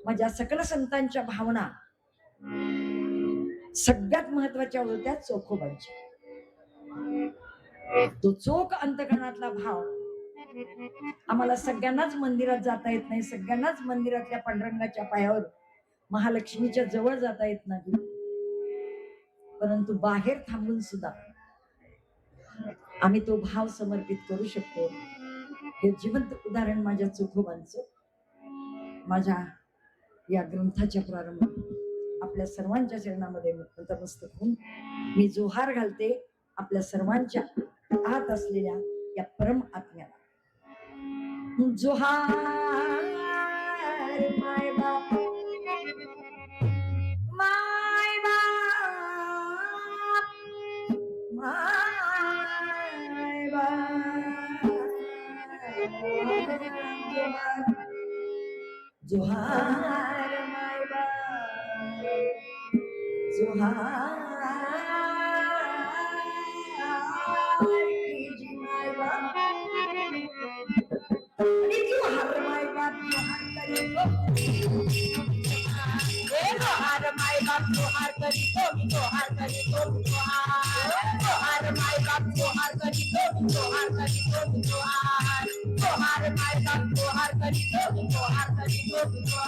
माझ्या सकल संतांच्या भावना सगळ्यात महत्वाच्या होत्या चोखोबांच्या. तो चोख अंतकरणातला भाव आम्हाला सगळ्यांनाच मंदिरात जाता येत नाही, सगळ्यांनाच मंदिरातल्या पांडुरंगाच्या पायावर महालक्ष्मीच्या जवळ जाता येत नाही, परंतु बाहेर थांबून सुद्धा आम्ही तो भाव समर्पित करू शकतो. हे जिवंत उदाहरण माझ्या चोखोबांचं माझ्या या ग्रंथाच्या प्रारंभी आपल्या सर्वांच्या चरणामध्ये नतमस्तक होऊन मी जोहार घालते आपल्या सर्वांच्या आत असलेल्या या परम आत्म्याला. जोहार माय बाप, माय बाप, माय बाप. जोहार माय बाप, जोहार जी माय बाप. आणि जोहार माय बाप, जोहार करी जोहार माय बाप, जोहार करी जोहार करी जोहार माय बाप, जोहार करी जोहार करी जोहार माय बाप, जोहार करी जोहार करी जोहार.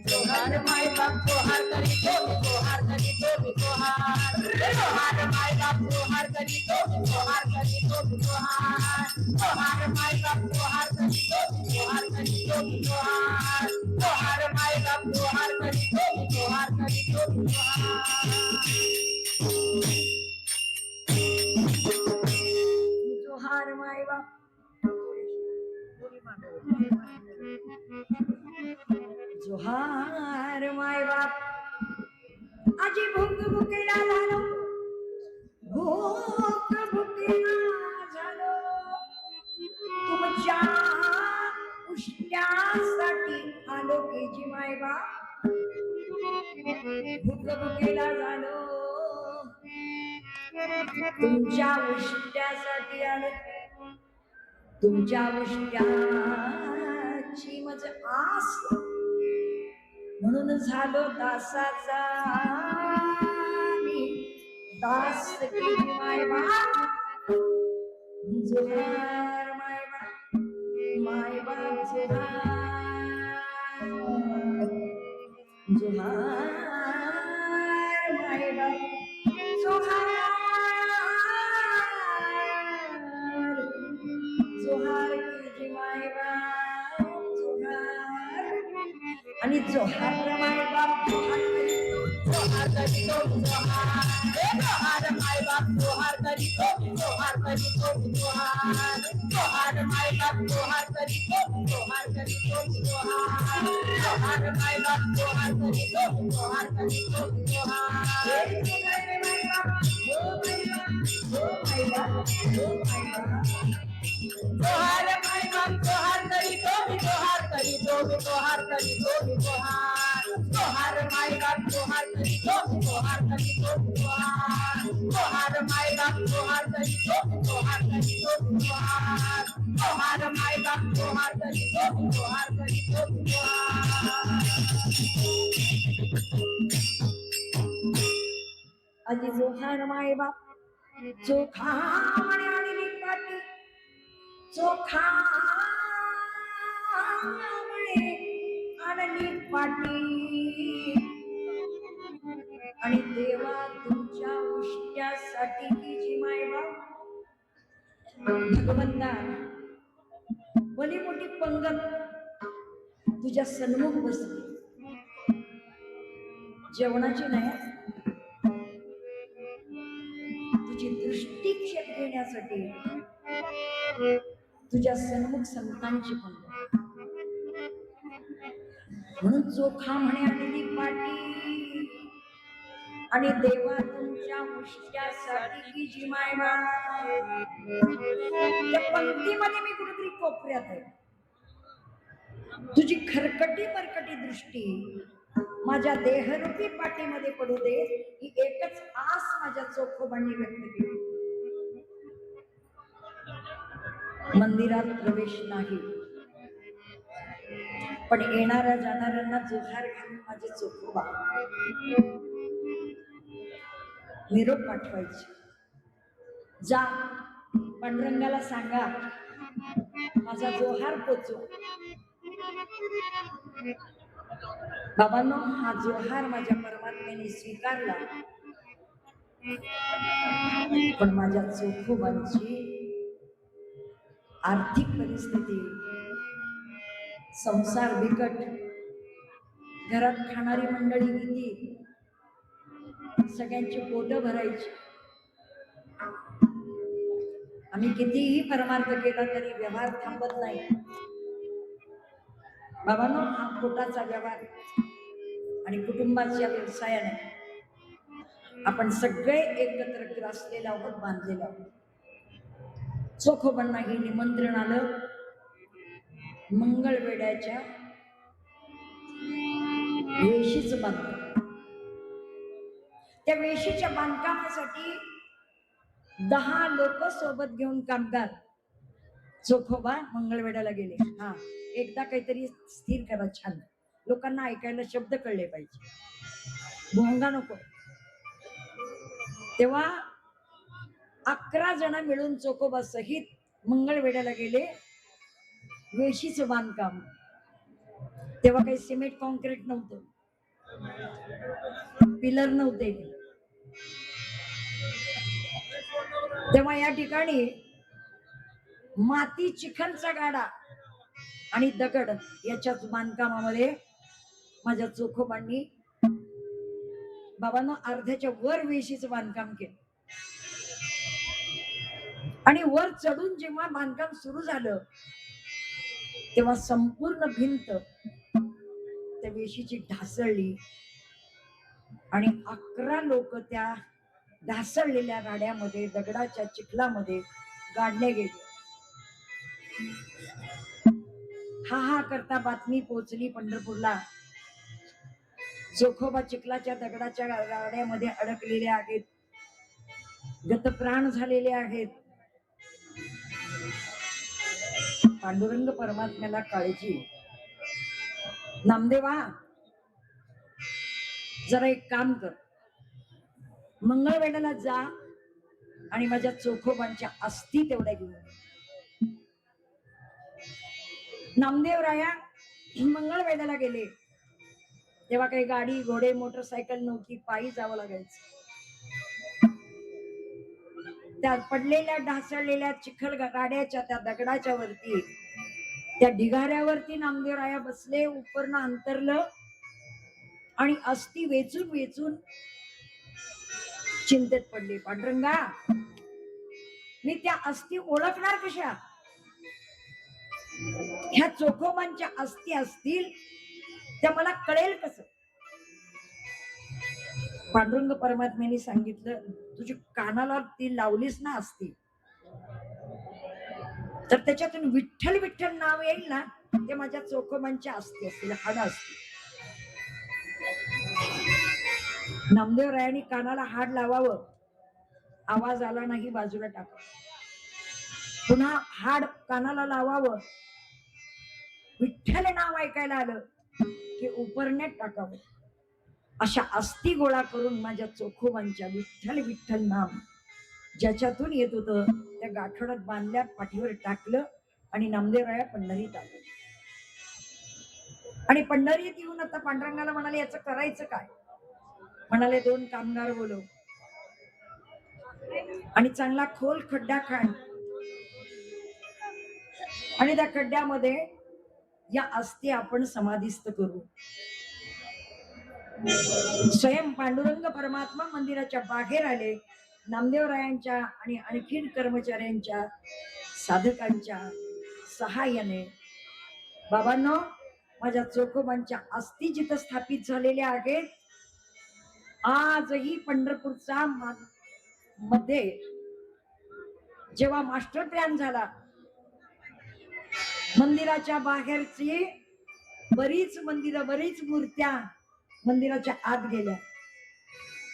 जोहार माय बाप, जोहार करी जोहार करी जोहार माय बाप, जोहार करी जोहार करी जोहार माय बाप, जोहार करी जोहार करी जोहार माय बाप, जोहार करी जोहार करी जोहार माय बाप. जोहार माय बाप. आजी भूक भुकेला झालो, भूक भुकेला झालो, तुमच्या उष्ट्यासाठी आलो केजी माय बाप. भूक भुकेला झालो, तुमच्या उष्ट्यासाठी आलो, तुमच्या उष्ट्याची मज आस, म्हणून झालो दासाचा दास केली माय बाप. जोहार माय बाप, माय बाप जोहार, जोहार माय बाप, जोहार, जोहार केली माय बाप, जोहार. आणि जोहार माय बाप, जोहार करी जोहार करी जोहार माय बाप, जोहार करी जोहार करी जोहार माय बाप, जोहार करी जोहार करी जोहार माय बाप, जोहार करी जोहार करी जोहार. जोहार माय बाप, जोहार करी जोहार करी जोहार करी जोहार. जोहार माय बाप, जोहार करी जोहार करी जोहार माय बाप, जोहार करी जोहार करी जोहार. जोहार माय बाप, जोहार करी जोहार करी जोहार. आजी जोहार माय बाप. चोखा आणि पाटी, चोखा आणि पाटी, आणि देवा तुमच्या उष्ट्यासाठी जी माय बाप. भगवंता भली मोठी पंगत तुझ्या सन्मुख बसली, जेवणाची नाही, तुझी दृष्टीक्षेप घेण्यासाठी तुझ्या सन्मुख संतांची पंगत. म्हणून चोखा म्हणे आलेली पाटी, आणि देवा तुमच्या उष्ट्यासाठी जी माय बाप. त्या पंक्तीमध्ये मी कुठेतरी कोपऱ्यात आहे. तुझी खरकटी मरकटी दृष्टी माझ्या देहरूपी पाठीमध्ये पडू दे, ही एकच आस माझ्या चोखोबांनी व्यक्त केली. मंदिरात प्रवेश नाही, पण येणाऱ्या जाणाऱ्यांना जोहार घालून माझे चोखोबा निरोप पाठवायचे. जा पांडुरंगाला सांगा माझा जोहार पोचवा. बाबांनो, हा जोहार माझ्या परमात्म्याने स्वीकारला, पण माझ्या चोखोबांची आर्थिक परिस्थिती, संसार बिकट, घरात खाणारी मंडळी किती, सगळ्यांची पोट भरायची. आम्ही कितीही परमार्थ केला तरी व्यवहार थांबत नाही. बाबांनो, हा पोटाचा व्यवहार आणि कुटुंबाच्या व्यवसायाने आपण सगळे एकत्र ग्रासलेला आहोत, बांधलेला आहोत. चोखोबांना हे निमंत्रण आलं मंगळवेढ्याच्या वेशीचं बांधकाम. त्या वेशीच्या बांधकामासाठी 10 लोक सोबत घेऊन कामगार चोखोबा मंगळवेढ्याला गेले. हा, एकदा काहीतरी स्थिर करा, छान लोकांना ऐकायला शब्द कळले पाहिजे, भोंगा नको. तेव्हा 11 जण मिळून चोखोबा सहित मंगळवेढ्याला गेले. वेशीचं बांधकाम, तेव्हा काही सिमेंट कॉन्क्रीट नव्हतं, पिलर नव्हते. तेव्हा या ठिकाणी माती चिखलचा गाडा आणि दगड याच्याच बांधकामामध्ये माझ्या चोखोबांनी बाबांना अर्ध्याच्या वर वेशीचं बांधकाम केलं. आणि वर चढून जेव्हा बांधकाम सुरू झालं तेव्हा संपूर्ण भिंत त्या वेशीची ढासळली आणि 11 लोक त्या ढासळलेल्या गाड्यामध्ये दगडाच्या चिखलामध्ये गाडले गेले. हा करता बातमी पोहोचली पंढरपूरला. चोखोबा चिखलाच्या दगडाच्या गाड्यामध्ये अडकलेले आहेत, गतप्राण झालेले आहेत. पांडुरंग परमात्म्याला काळजी, नामदेवा जरा एक काम कर, मंगळवेढ्याला जा आणि माझ्या चोखोबांच्या अस्थी तेवढ्या घेऊन. नामदेव राया मंगळवेढ्याला गेले. तेव्हा काही गाडी घोडे मोटरसायकल नव्हती, पायी जावं लागायचं. त्या पडलेल्या ढासळलेल्या चिखल गाड्याच्या त्या दगडाच्या वरती, त्या ढिगाऱ्यावरती नामदेव राया बसले, उपरनं अंतरलं आणि अस्थी वेचून वेचून चिंतेत पडले. पांडुरंगा, मी त्या अस्थी ओळखणार कशा? ह्या चोखोबांच्या अस्थी असतील त्या मला कळेल कसं? पांडुरंग परमात्म्याने सांगितलं, तुझी कानाला ती लावलीस ना असती, तर त्याच्यातून विठ्ठल विठ्ठल नाव येईल ना, ते माझ्या चोखोबांच्या अस्थी असतील, हाड असतील. नामदेव रायांनी कानाला हाड लावावं, आवाज आला नाही बाजूला टाका. पुन्हा हाड कानाला लावावं, विठ्ठल नाव ऐकायला आलं की उपरण्यात टाकावं. अशा अस्थी गोळा करून माझ्या चोखोबांच्या विठ्ठल विठ्ठल नाम ज्याच्यातून येत होतं त्या गाठोड्यात बांधल्या, पाठीवर टाकलं आणि नामदेवराया पंढरीत आले. आणि पंढरीत येऊन आता पांडुरंगाला म्हणाले, याचं करायचं काय? म्हणाले, 2 कामगार बोलव आणि चांगला खोल खड्डा खाण आणि त्या खड्ड्यामध्ये या अस्थी आपण समाधिस्थ करू. स्वयं पांडुरंग परमात्मा मंदिराच्या बाहेर आले. नामदेवरायांच्या आणि आणखीन कर्मचाऱ्यांच्या साधकांच्या सहाय्याने बाबांनो, माझ्या चोखोबांच्या अस्थी जिथं स्थापित झालेल्या आहेत, आजही पंढरपूरचा मध्ये जेव्हा मास्टर प्लॅन झाला, मंदिराच्या बाहेरची बरीच मंदिरं, बरीच मूर्त्या मंदिराच्या आत गेल्या.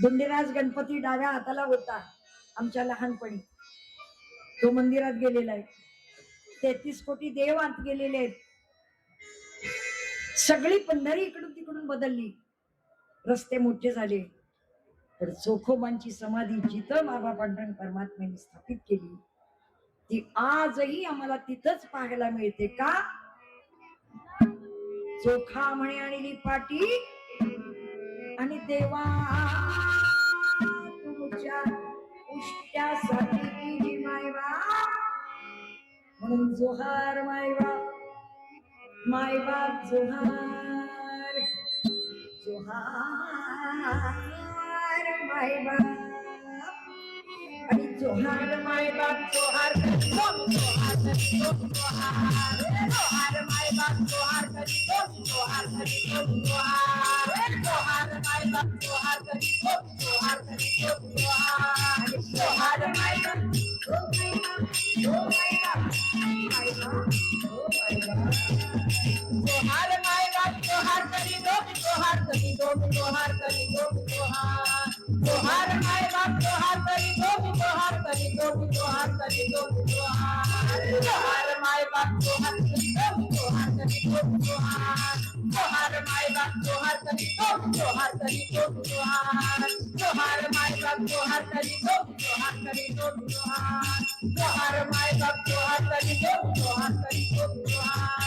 धुंडीराज गणपती डाव्या हाताला होता आमच्या लहानपणी, तो मंदिरात गेलेला आहे. 33 कोटी देव आत गेलेले आहेत. सगळी पंढरी इकडून तिकडून बदलली, रस्ते मोठे झाले, पण चोखोबांची समाधी जिथं बाबा पांडुरंग परमात्म्याने स्थापित केली ती आजही आम्हाला तिथंच पाहायला मिळते. का? चोखा म्हणे आणि पाठी आणि देवा तुमच्या उष्ट्यासाठी केली मायबा, म्हणून जोहार मायबाप, मायबाप जोहार, जोहार मायबाप आणि जोहार मायबाप जोहार करीतो मी जोहार करीतो मी जोहार, जोहार मायबाप जोहार करीतो मी जोहार करीतो मी जोहार, जोहार मायबाप जोहार करीतो मी जोहार करीतो मी जोहार, जोहार मायबाप ओ मायबाप जोहार मायबाप जोहार करीतो मी जोहार करीतो मी जोहार करीतो मी जोहार, जोहार मायबाप जोहार करीतो मी जोहार करीतो मी जोहार करीतो मी जोहार, जोहार मायबाप जोहार करीतो मी जोहार करीतो मी जोहार, जोहार मायबाप जोहार करीतो मी जोहार करीतो मी जोहार, जोहार मायबाप जोहार करीतो मी जोहार करीतो मी जोहार, जोहार मायबाप जोहार करीतो मी जोहार करीतो मी जोहार.